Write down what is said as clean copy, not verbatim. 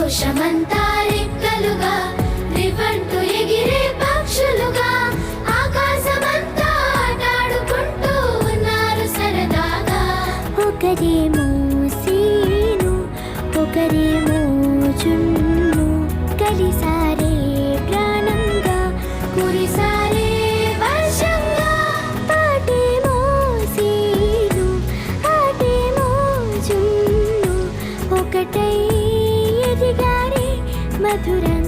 సంతోషమంతా రెక్కలుగా రివంటూ ఎగిరే పక్షులుగా ఆకాశమంతా ఆటాడుకుంటూ ఉన్నారు సరదాగా. ఒకరేమో సీను ఒకరేమో జున్ను కలిసారే ప్రాణంగా కురిసారే వర్షంగా. పాటేమో సీను ఆటేమో జున్ను ఒకటై ఎదిగారే మధురంగా.